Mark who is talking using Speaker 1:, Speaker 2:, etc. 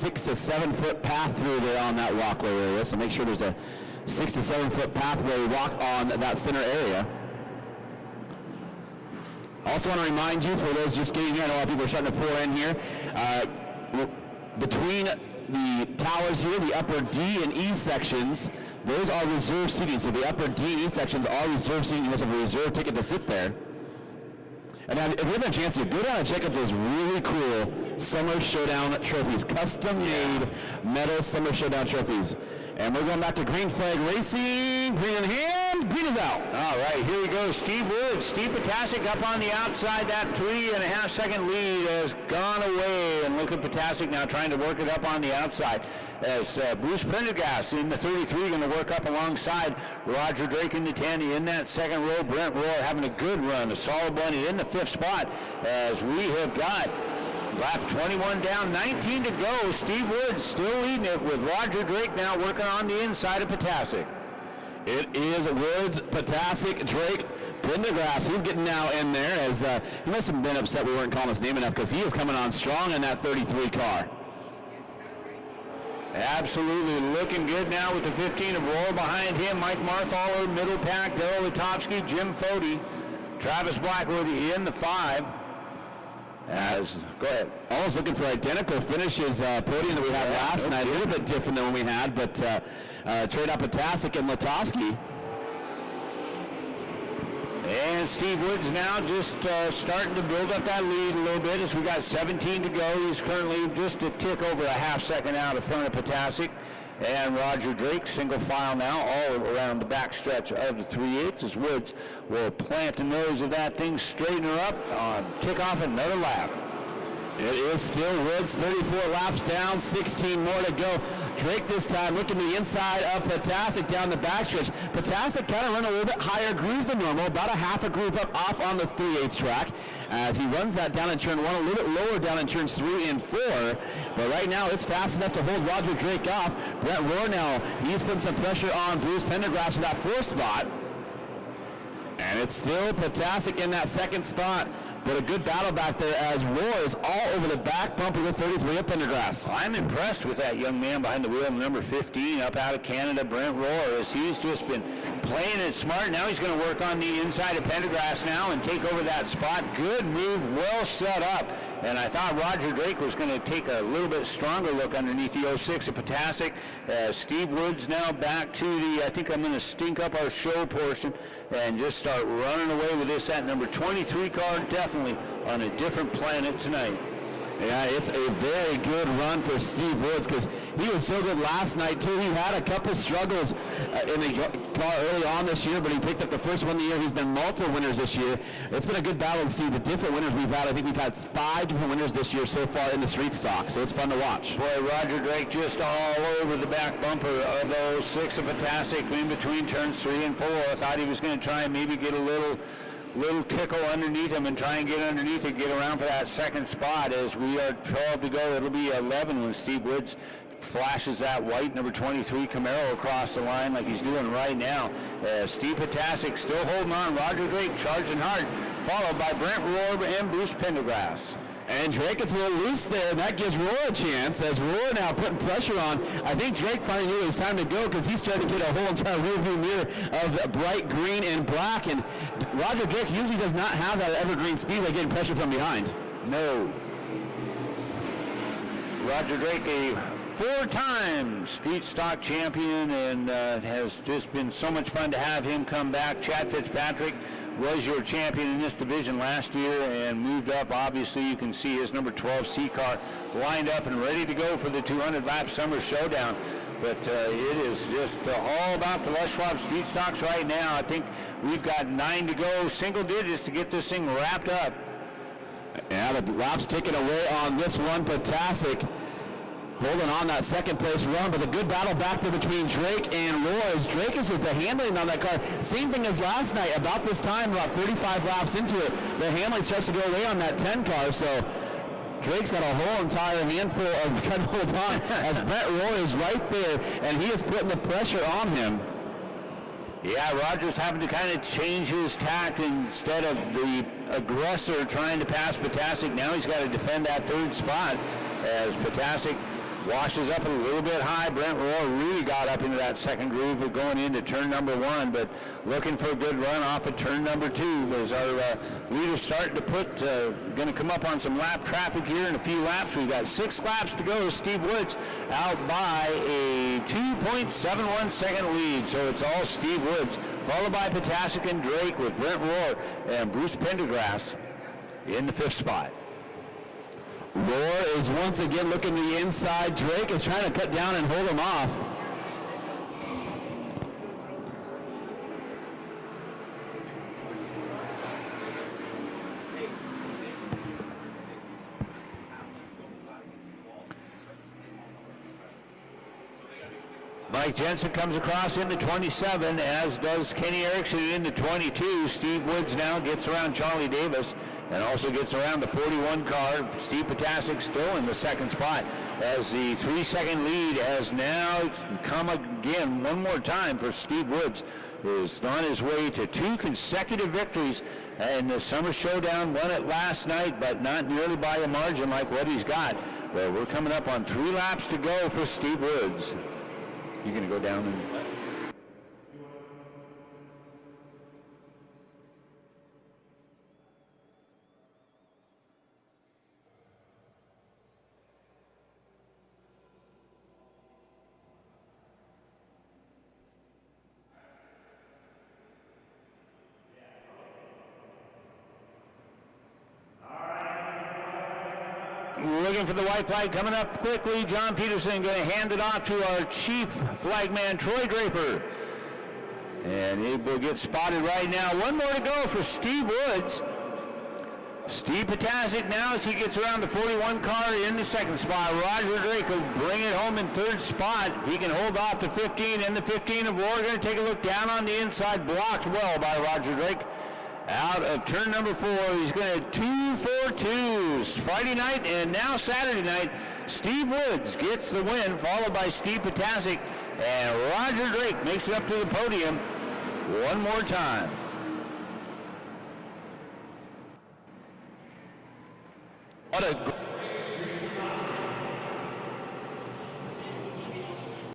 Speaker 1: 6 to 7 foot path through there on that walkway area, so make sure there's a 6 to 7 foot pathway walk on that center area. Also want to remind you, for those just getting here, I know a lot of people are starting to pour in here, between the towers here, the upper D and E sections, those are reserve seating. So the upper D and E sections are reserve seating. You must have a reserve ticket to sit there. And now, if you have a chance to go down and check out those really cool Summer Showdown trophies, custom-made metal Summer Showdown trophies. And we're going back to green flag racing. Green in hand, green is out.
Speaker 2: All right, here we go. Steve Woods, Steve Potasic up on the outside. That 3.5 second lead has gone away. And look at Potasic now trying to work it up on the outside. As Bruce Prendergast in the 33 going to work up alongside Roger Drake in the 10. In that second row, Brent Rohr having a good run, a solid one in the 5th spot. As we have got lap 21 down, 19 to go. Steve Woods still leading it with Roger Drake now working on the inside of Potasic.
Speaker 1: It is Woods, Potasic, Drake, Prendergast. He's getting now in there as he must have been upset we weren't calling his name enough because he is coming on strong in that 33 car.
Speaker 2: Absolutely looking good now with the 15 of Rohr behind him. Mike Marthaler, middle pack, Daryl Letofsky, Jim Fody, Travis Blackwood in the 5. Go ahead.
Speaker 1: Almost looking for identical finishes podium that we had last night. A little bit different than what we had, but trade up Potasic and Letofsky.
Speaker 2: And Steve Woods now just starting to build up that lead a little bit as we got 17 to go. He's currently just a tick over a half second out in front of Potasic. And Roger Drake, single file now, all around the back stretch of the 3/8 as Woods will plant the nose of that thing, straighten her up, kick off another lap.
Speaker 1: It is still Woods, 34 laps down, 16 more to go. Drake this time looking to the inside of Potasic down the backstretch. Potasic kind of run a little bit higher groove than normal, about a half a groove up off on the 3/8 track as he runs that down in turn 1, a little bit lower down in turns 3 and 4. But right now it's fast enough to hold Roger Drake off. Brent Rohr now, he's putting some pressure on Bruce Prendergast for that 4th spot. And it's still Potasic in that 2nd spot. But a good battle back there as Rohr is all over the back bumper with 33 of Prendergast.
Speaker 2: I'm impressed with that young man behind the wheel, number 15, up out of Canada, Brent Rohr, as he's just been playing it smart. Now he's going to work on the inside of Prendergast now and take over that spot. Good move, well set up. And I thought Roger Drake was going to take a little bit stronger look underneath the 06 of Potasic. Steve Woods now back to the, I think I'm going to stink up our show portion and just start running away with this at number 23 car, definitely on a different planet tonight.
Speaker 1: Yeah, it's a very good run for Steve Woods because he was so good last night, too. He had a couple struggles in the car early on this year, but he picked up the first one of the year. He's been multiple winners this year. It's been a good battle to see the different winners we've had. I think we've had 5 different winners this year so far in the street stock, so it's fun to watch.
Speaker 2: Boy, Roger Drake just all over the back bumper of those 6 of Potasic in between turns 3 and 4. I thought he was going to try and maybe get a little tickle underneath him and try and get underneath it, get around for that 2nd spot. As we are 12 to go, it'll be 11 when Steve Woods flashes that white number 23 Camaro across the line like he's doing right now. Steve Potasic still holding on. Roger Drake charging hard, followed by Brent Rohr and Bruce Prendergast.
Speaker 1: And Drake gets a little loose there, and that gives Rohr a chance as Rohr now putting pressure on. I think Drake finally knew it was time to go because he's starting to get a whole entire rearview mirror of bright green and black. And Roger Drake usually does not have that evergreen speedway getting pressure from behind.
Speaker 2: No. Roger Drake, a 4-time street stock champion, and has just been so much fun to have him come back. Chad Fitzpatrick was your champion in this division last year and moved up. Obviously, you can see his number 12 C car lined up and ready to go for the 200-lap Summer Showdown. But it is just all about the Les Schwab Street Stocks right now. I think we've got 9 to go, single digits to get this thing wrapped up.
Speaker 1: Yeah, the lap's ticking away on this one. Potasic holding on that 2nd place run, but a good battle back there between Drake and Rohr as Drake is just handling on that car. Same thing as last night. About this time, about 35 laps into it, the handling starts to go away on that 10 car, so Drake's got a whole entire handful of trying to hold on as Brent Rohr is right there, and he is putting the pressure on him.
Speaker 2: Yeah, Roger's having to kind of change his tact. Instead of the aggressor trying to pass Potasic, now he's got to defend that 3rd spot as Potasic washes up a little bit high. Brent Rohr really got up into that second groove of going into turn number 1, but looking for a good run off of turn number 2 as our leader's starting to put, going to come up on some lap traffic here in a few laps. We've got 6 laps to go. Steve Woods out by a 2.71 second lead, so it's all Steve Woods, followed by Potasic and Drake with Brent Rohr and Bruce Pendergrass in the 5th spot.
Speaker 1: Rohr is once again looking to the inside. Drake is trying to cut down and hold him off.
Speaker 2: Mike Jensen comes across into 27, as does Kenny Erickson into 22. Steve Woods now gets around Charlie Davis and also gets around the 41 car. Steve Potasic still in the 2nd spot as the 3-second lead has now come again one more time for Steve Woods, who's on his way to 2 consecutive victories in the Summer Showdown. Won it last night, but not nearly by a margin like what he's got. But we're coming up on 3 laps to go for Steve Woods. You're going to go down and... Looking for the white flag coming up quickly. John Peterson going to hand it off to our chief flagman, Troy Draper. And he will get spotted right now. One more to go for Steve Woods. Steve Potasic now as he gets around the 41 car in the 2nd spot. Roger Drake will bring it home in 3rd spot. He can hold off the 15 and the 15 of Rohr. Going to take a look down on the inside, blocked well by Roger Drake. Out of turn number 4, he's going to 2-4-2s. Friday night and now Saturday night, Steve Woods gets the win, followed by Steve Potasic, and Roger Drake makes it up to the podium one more time.
Speaker 1: What a